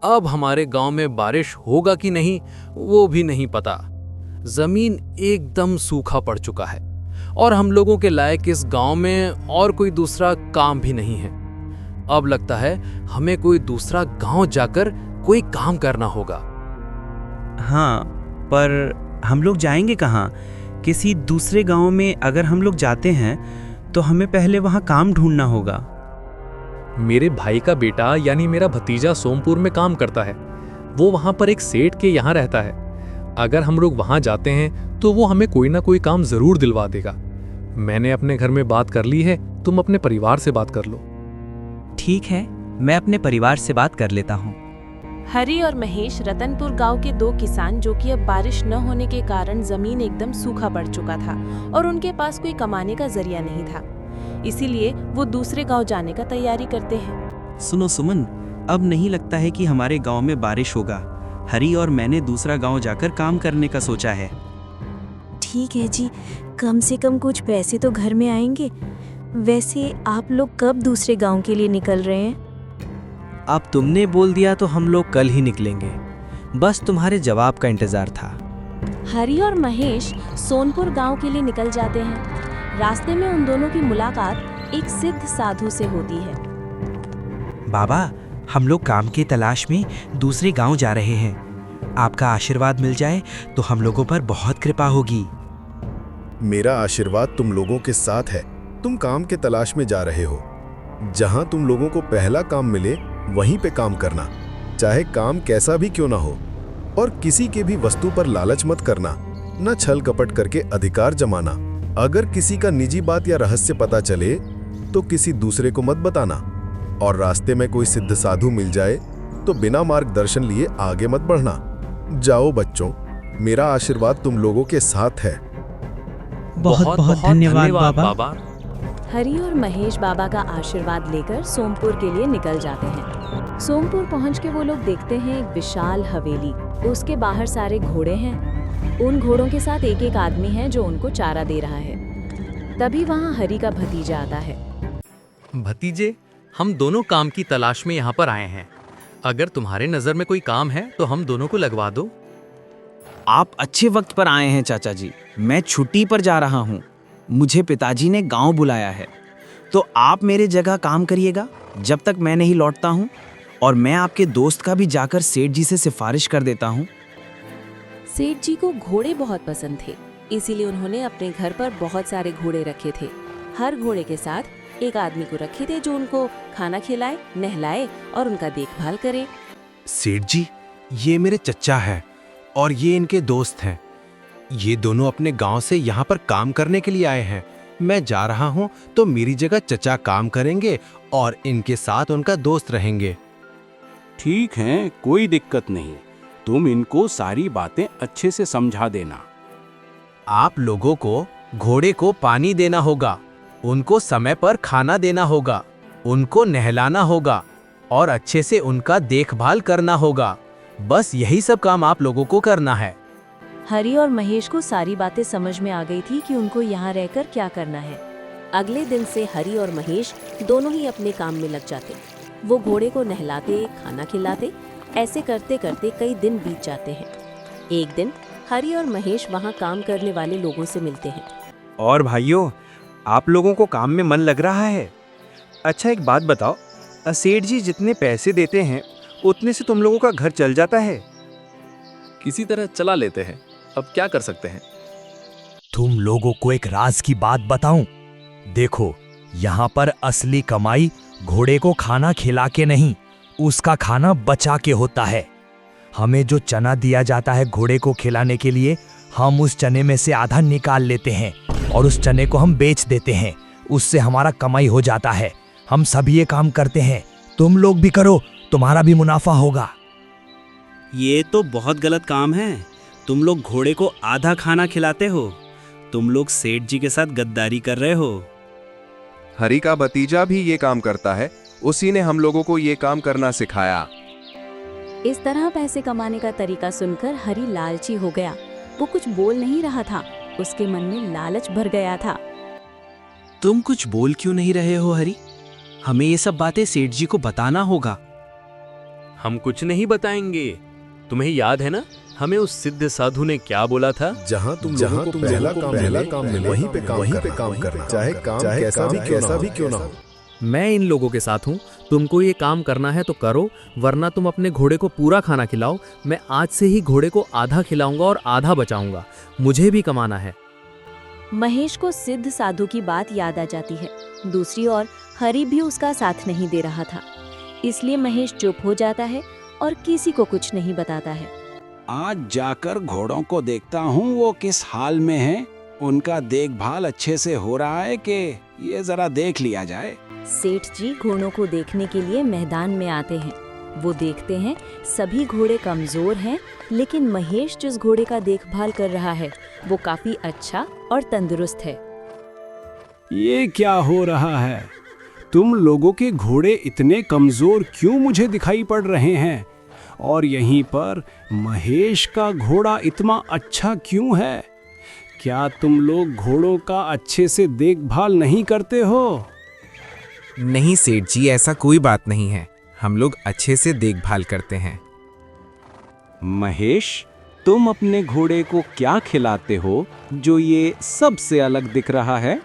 अब हमारे गांव में बारिश होगा कि नहीं वो भी नहीं पता। जमीन एकदम सूखा पड़ चुका है और हम लोगों के लायक इस गांव में और कोई दूसरा काम भी नहीं है। अब लगता है हमें कोई दूसरा गांव जाकर कोई काम करना होगा। हाँ, पर हम लोग जाएंगे कहाँ? किसी दूसरे गांव में अगर हम लोग जाते हैं तो हमें पहले वहाँ काम ढूंढना होगा। मेरे भाई का बेटा यानी मेरा भतीजा सोमपुर में काम करता है। वो वहां पर एक सेठ के यहाँ रहता है। अगर हम लोग वहां जाते हैं तो वो हमें कोई ना कोई काम जरूर दिलवा देगा। मैंने अपने घर में बात कर ली है, तुम अपने परिवार से बात कर लो। ठीक है, मैं अपने परिवार से बात कर लेता हूँ। हरी और महेश रतनपुर गांव के दो किसान, जो कि अब बारिश न होने के कारण जमीन एकदम सूखा पड़ चुका था और उनके पास कोई कमाने का जरिया नहीं था, इसीलिए वो दूसरे गांव जाने का तैयारी करते हैं। सुनो सुमन, अब नहीं लगता है कि हमारे गांव में बारिश होगा। हरी और मैंने दूसरा गांव जाकर काम करने का सोचा है। ठीक है जी, कम से कम कुछ पैसे तो घर में आएंगे। वैसे आप लोग कब दूसरे गांव के लिए निकल रहे हैं? अब तुमने बोल दिया तो हम लोग कल ही निकलेंगे। बस तुम्हारे जवाब का इंतजार था। हरी और महेश सोनपुर गांव के लिए निकल जाते हैं। रास्ते में उन दोनों की मुलाकात एक सिद्ध साधु से होती है। बाबा, हम लोग काम की तलाश में दूसरे गांव जा रहे हैं। आपका आशीर्वाद मिल जाए तो हम लोगों पर बहुत कृपा होगी। मेरा आशीर्वाद तुम लोगों के साथ है। तुम काम के तलाश में जा रहे हो। जहां तुम लोगों को पहला काम मिले वहीं पे काम करना, चाहे काम कैसा भी क्यों ना हो। और किसी के भी वस्तु पर लालच मत करना, न छल कपट करके अधिकार जमाना। अगर किसी का निजी बात या रहस्य पता चले तो किसी दूसरे को मत बताना। और रास्ते में कोई सिद्ध साधु मिल जाए तो बिना मार्गदर्शन लिए आगे मत बढ़ना। जाओ बच्चों, मेरा आशीर्वाद तुम लोगों के साथ है। बहुत बहुत धन्यवाद बाबा। हरी और महेश बाबा का आशीर्वाद लेकर सोमपुर के लिए निकल जाते हैं। सोमपुर पहुंच के वो लोग देखते हैं एक विशाल हवेली। उसके बाहर सारे घोड़े हैं। उन घोड़ों के साथ एक एक आदमी है जो उनको चारा दे रहा है। तभी वहां हरी का भतीजा आता है। भतीजे, हम दोनों काम की तलाश में यहाँ पर आए हैं। अगर तुम्हारे नजर में कोई काम है तो हम दोनों को लगवा दो। आप अच्छे वक्त पर आए हैं चाचा जी। मैं छुट्टी पर जा रहा हूँ। मुझे पिताजी ने गांव बुलाया है, तो आप मेरे जगह काम करिएगा जब तक मैं नहीं लौटता हूँ। और मैं आपके दोस्त का भी जाकर सेठ जी से सिफारिश कर देता हूँ। सेठ जी को घोड़े बहुत पसंद थे, इसीलिए उन्होंने अपने घर पर बहुत सारे घोड़े रखे थे। हर घोड़े के साथ एक आदमी को रखे थे जो उनको खाना खिलाए, नहलाए और उनका देखभाल करे। सेठ जी, ये मेरे चच्चा है और ये इनके दोस्त हैं। ये दोनों अपने गांव से यहाँ पर काम करने के लिए आए हैं। मैं जा रहा हूँ तो मेरी जगह चचा काम करेंगे और इनके साथ उनका दोस्त रहेंगे। ठीक है, कोई दिक्कत नहीं। तुम इनको सारी बातें अच्छे से समझा देना। आप लोगों को घोड़े को पानी देना होगा, उनको समय पर खाना देना होगा, उनको नहलाना होगा और अच्छे से उनका देखभाल करना होगा। बस यही सब काम आप लोगों को करना है। हरी और महेश को सारी बातें समझ में आ गई थी कि उनको यहाँ रहकर क्या करना है। अगले दिन से हरी और महेश दोनों ही अपने काम में लग जाते। वो घोड़े को नहलाते, खाना खिलाते। ऐसे करते करते कई दिन बीत जाते हैं। एक दिन हरी और महेश वहाँ काम करने वाले लोगों से मिलते हैं। और भाइयों, आप लोगों को काम में मन लग रहा है? अच्छा, एक बात बताओ, सेठ जी जितने पैसे देते हैं उतने से तुम लोगों का घर चल जाता है? किसी तरह चला लेते हैं, अब क्या कर सकते हैं। तुम लोगों को एक राज की बात बताऊं? देखो, यहाँ पर असली कमाई घोड़े को खाना खिला के नहीं, उसका खाना बचा के होता है। हमें जो चना दिया जाता है घोड़े को खिलाने के लिए, हम उस चने में से आधा निकाल लेते हैं और उस चने को हम बेच देते हैं। उससे हमारा कमाई हो जाता है। हम सभी ये काम करते हैं। तुम लोग भी करो, तुम्हारा भी मुनाफा होगा। ये तो बहुत गलत काम है। तुम लोग घोड़े को आधा खाना खिलाते हो। तुम लोग सेठ जी के साथ गद्दारी कर रहे हो। हरी का भतीजा भी ये काम करता है, उसी ने हम लोगों को ये काम करना सिखाया। इस तरह पैसे कमाने का तरीका सुनकर हरी लालची हो गया। वो कुछ बोल नहीं रहा था, उसके मन में लालच भर गया था। तुम कुछ बोल क्यों नहीं रहे हो हरी? हमें ये सब बातें सेठ जी को बताना होगा। हम कुछ नहीं बताएंगे। तुम्हें याद है ना, हमें उस सिद्ध साधु ने क्या बोला था? जहाँ तुम लोगों को पहला काम मिले वहीं पे काम करना, चाहे काम कैसा भी क्यों ना हो। मैं इन लोगों के साथ हूँ, तुमको ये काम करना है तो करो, वरना तुम अपने घोड़े को पूरा खाना खिलाओ। मैं आज से ही घोड़े को आधा खिलाऊंगा और आधा बचाऊंगा, मुझे भी कमाना है। महेश को सिद्ध साधु की बात याद आ जाती है। दूसरी ओर हरि भी उसका साथ नहीं दे रहा था, इसलिए महेश चुप हो जाता है और किसी को कुछ नहीं बताता है। आज जाकर घोड़ों को देखता हूँ वो किस हाल में हैं। उनका देखभाल अच्छे से हो रहा है कि ये जरा देख लिया जाए। सेठ जी घोड़ों को देखने के लिए मैदान में आते हैं। वो देखते हैं सभी घोड़े कमजोर हैं, लेकिन महेश जिस घोड़े का देखभाल कर रहा है वो काफी अच्छा और तंदुरुस्त है। ये क्या हो रहा है? तुम लोगों के घोड़े इतने कमजोर क्यों मुझे दिखाई पड़ रहे हैं? और यहीं पर महेश का घोड़ा इतना अच्छा क्यों है? क्या तुम लोग घोड़ों का अच्छे से देखभाल नहीं करते हो? नहीं सेठ जी, ऐसा कोई बात नहीं है, हम लोग अच्छे से देखभाल करते हैं। महेश, तुम अपने घोड़े को क्या खिलाते हो जो ये सबसे अलग दिख रहा है?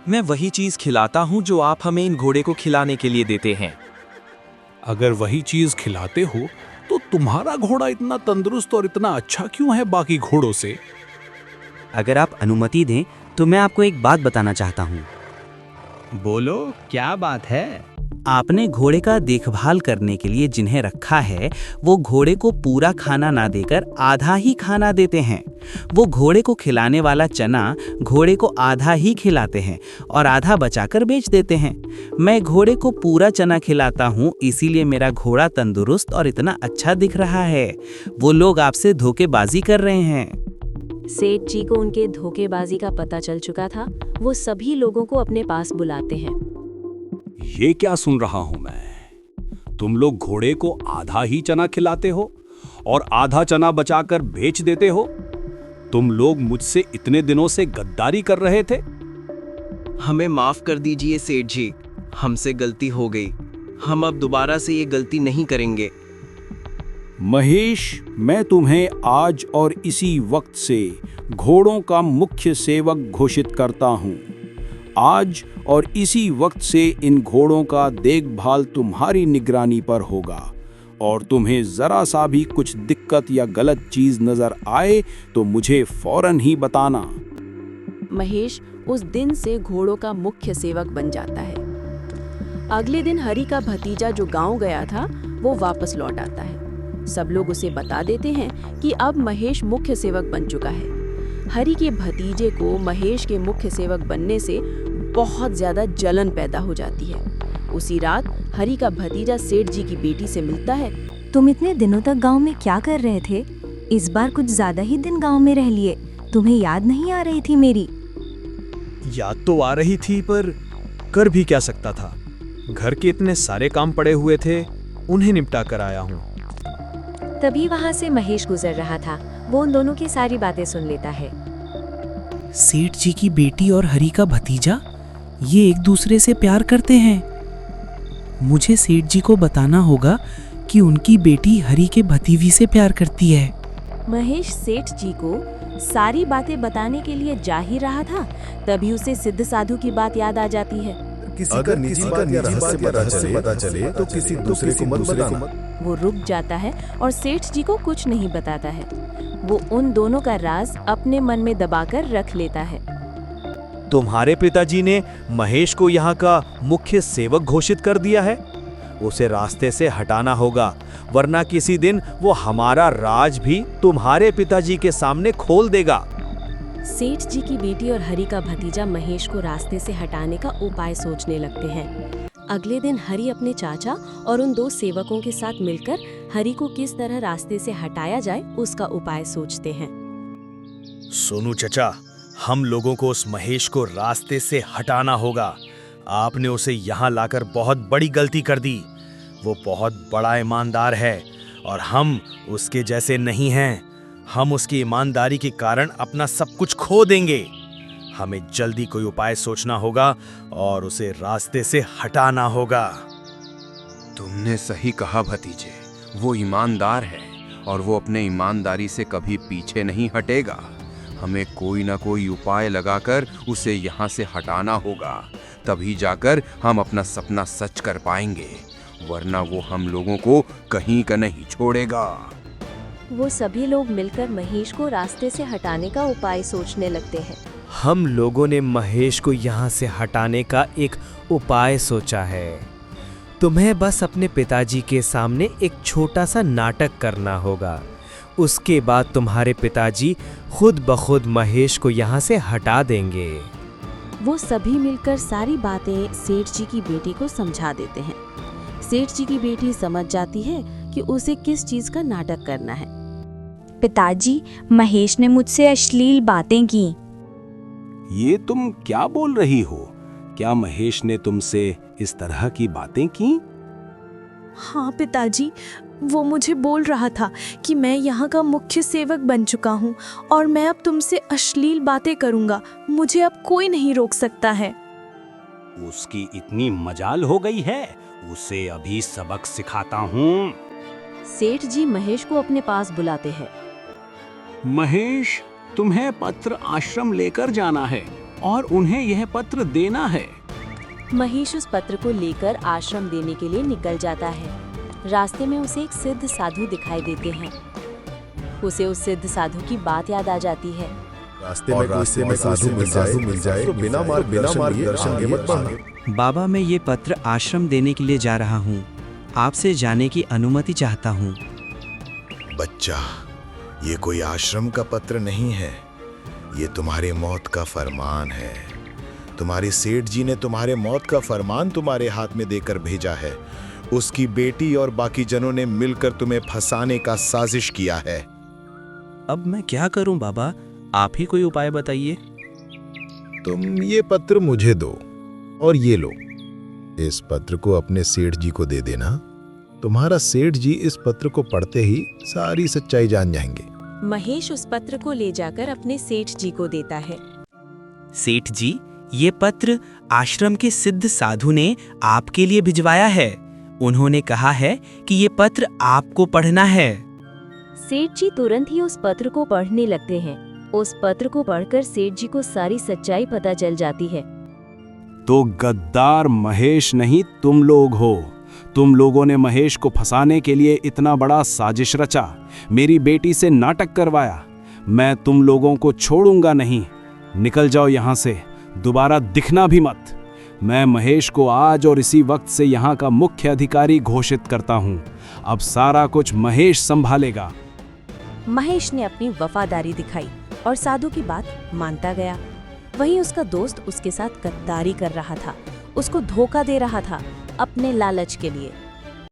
मैं वही चीज खिलाता हूँ जो आप हमें इन घोड़े को खिलाने के लिए देते हैं। अगर वही चीज खिलाते हो तो तुम्हारा घोड़ा इतना तंदुरुस्त और इतना अच्छा क्यों है बाकी घोड़ों से? अगर आप अनुमति दें तो मैं आपको एक बात बताना चाहता हूँ। बोलो, क्या बात है? आपने घोड़े का देखभाल करने के लिए जिन्हें रखा है वो घोड़े को पूरा खाना ना देकर आधा ही खाना देते हैं। वो घोड़े को खिलाने वाला चना घोड़े को आधा ही खिलाते हैं और आधा बचाकर बेच देते हैं। मैं घोड़े को पूरा चना खिलाता हूँ, इसीलिए मेरा घोड़ा तंदुरुस्त और इतना अच्छा दिख रहा है। वो लोग आपसे धोखेबाजी कर रहे हैं। सेठ जी को उनके धोखेबाजी का पता चल चुका था। वो सभी लोगों को अपने पास बुलाते हैं। ये क्या सुन रहा हूं मैं? तुम लोग घोड़े को आधा ही चना खिलाते हो और आधा चना बचाकर बेच देते हो। तुम लोग मुझसे इतने दिनों से गद्दारी कर रहे थे। हमें माफ कर दीजिए सेठ जी, हमसे गलती हो गई। हम अब दोबारा से ये गलती नहीं करेंगे। महेश, मैं तुम्हें आज और इसी वक्त से घोड़ों का मुख्य सेवक घोषित करता हूं। आज और इसी वक्त से इन घोड़ों का देखभाल तुम्हारी निगरानी पर होगा और तुम्हें जरा सा भी कुछ दिक्कत या गलत चीज नजर आए तो मुझे फौरन ही बताना। महेश उस दिन से घोड़ों का मुख्य सेवक बन जाता है। अगले दिन हरि का भतीजा जो गांव गया था वो वापस लौट आता है। सब लोग उसे बता देते हैं कि अब महेश मुख्य सेवक बन चुका है। हरि के भतीजे को महेश के मुख्य सेवक बनने से बहुत ज्यादा जलन पैदा हो जाती है। उसी रात हरि का भतीजा सेठ जी की बेटी से मिलता है। तुम इतने दिनों तक गांव में क्या कर रहे थे? इस बार कुछ ज्यादा ही दिन गांव में रह लिए। तुम्हें याद नहीं आ रही थी मेरी? याद तो आ रही थी, पर कर भी क्या सकता था। घर के इतने सारे काम पड़े हुए थे, उन्हें निपटा कर आया हूँ। तभी वहाँ से महेश गुजर रहा था। वो उन दोनों की सारी बातें सुन लेता है। सेठ जी की बेटी और हरि का भतीजा ये एक दूसरे से प्यार करते हैं। मुझे सेठ जी को बताना होगा कि उनकी बेटी हरि के भतीजी से प्यार करती है। महेश सेठ जी को सारी बातें बताने के लिए जा ही रहा था, तभी उसे सिद्ध साधु की बात याद आ जाती है। अगर निजी बात या रहस्य पता चले तो किसी दूसरे को मत बताना। वो रुक जाता है और सेठ जी को कुछ नहीं बताता है। वो उन दोनों का राज अपने मन में दबाकर रख लेता है। तुम्हारे पिताजी ने महेश को यहाँ का मुख्य सेवक घोषित कर दिया है। उसे रास्ते से हटाना होगा, वरना किसी दिन वो हमारा राज भी तुम्हारे पिताजी के सामने खोल देगा। सेठ जी की बेटी और हरि का भतीजा महेश को रास्ते से हटाने का उपाय सोचने लगते हैं। अगले दिन हरि अपने चाचा और उन दो सेवकों के साथ मिलकर हरि को किस तरह रास्ते से हटाया जाए उसका उपाय सोचते हैं। सुनो चचा, हम लोगों को उस महेश को रास्ते से हटाना होगा। आपने उसे यहाँ लाकर बहुत बड़ी गलती कर दी। वो बहुत बड़ा ईमानदार है और हम उसके जैसे नहीं हैं। हम उसकी ईमानदारी के कारण अपना सब कुछ खो देंगे। हमें जल्दी कोई उपाय सोचना होगा और उसे रास्ते से हटाना होगा। तुमने सही कहा भतीजे, वो ईमानदार है और वो अपने ईमानदारी से कभी पीछे नहीं हटेगा। हमें कोई ना कोई उपाय लगाकर उसे यहाँ से हटाना होगा, तभी जाकर हम अपना सपना सच कर पाएंगे, वरना वो हम लोगों को कहीं का नहीं छोड़ेगा। वो सभी लोग मिलकर महेश को रास्ते से हटाने का उपाय सोचने लगते हैं। हम लोगों ने महेश को यहाँ से हटाने का एक उपाय सोचा है। तुम्हें बस अपने पिताजी के सामने एक छोटा सा नाटक करना होगा। उसके बाद तुम्हारे पिताजी खुद ब खुद महेश को यहाँ से हटा देंगे। वो सभी मिलकर सारी बातें सेठ जी की बेटी को समझा देते हैं। सेठ जी की बेटी समझ जाती है कि उसे किस चीज का नाटक करना है। पिताजी, महेश ने मुझसे अश्लील बातें की। ये तुम क्या बोल रही हो? क्या महेश ने तुमसे इस तरह की बातें की? हाँ पिताजी, वो मुझे बोल रहा था कि मैं यहाँ का मुख्य सेवक बन चुका हूँ और मैं अब तुमसे अश्लील बातें करूँगा। मुझे अब कोई नहीं रोक सकता है। उसकी इतनी मजाल हो गई है, उसे अभी सबक सिखाता हूँ। सेठ जी महेश को अपने पास बुलाते हैं। महेश, तुम्हें पत्र आश्रम लेकर जाना है और उन्हें यह पत्र देना है। महेश उस पत्र को लेकर आश्रम देने के लिए निकल जाता है। रास्ते में उसे एक सिद्ध साधु दिखाई देते हैं। उसे उस सिद्ध साधु की बात याद आ जाती है। रास्ते में साधु मिल जाए तो बिना मार्गदर्शन के मत बढ़ना। बाबा, मैं ये पत्र आश्रम देने के लिए जा रहा हूँ। आपसे जाने की अनुमति चाहता हूँ। बच्चा, ये कोई आश्रम का पत्र नहीं है, ये तुम्हारे मौत का फरमान है। तुम्हारे सेठ जी ने तुम्हारे मौत का फरमान तुम्हारे हाथ में देकर भेजा है। उसकी बेटी और बाकी जनों ने मिलकर तुम्हें फंसाने का साजिश किया है। अब मैं क्या करूं बाबा? आप ही कोई उपाय बताइए। तुम ये पत्र मुझे दो और ये लो। इस पत्र को अपने सेठ जी को दे देना। तुम्हारा सेठ जी इस पत्र को पढ़ते ही सारी सच्चाई जान जाएंगे। महेश उस पत्र को ले जाकर अपने सेठ जी को देता है। सेठ जी, ये पत्र आश्रम के सिद्ध साधु ने आपके लिए भिजवाया है। उन्होंने कहा है कि ये पत्र आपको पढ़ना है। सेठ जी तुरंत ही उस पत्र को पढ़ने लगते हैं। उस पत्र को पढ़कर सेठ जी को सारी सच्चाई पता चल जाती है। तो गद्दार महेश नहीं, तुम लोग हो। तुम लोगों ने महेश को फंसाने के लिए इतना बड़ा साजिश रचा, मेरी बेटी से नाटक करवाया। मैं तुम लोगों को छोड़ूंगा नहीं। निकल जाओ यहाँ से, दोबारा दिखना भी मत। मैं महेश को आज और इसी वक्त से यहाँ का मुख्य अधिकारी घोषित करता हूँ। अब सारा कुछ महेश संभालेगा। महेश ने अपनी वफादारी दिखाई और साधु की बात मानता गया। वहीं उसका दोस्त उसके साथ गद्दारी कर रहा था, उसको धोखा दे रहा था अपने लालच के लिए।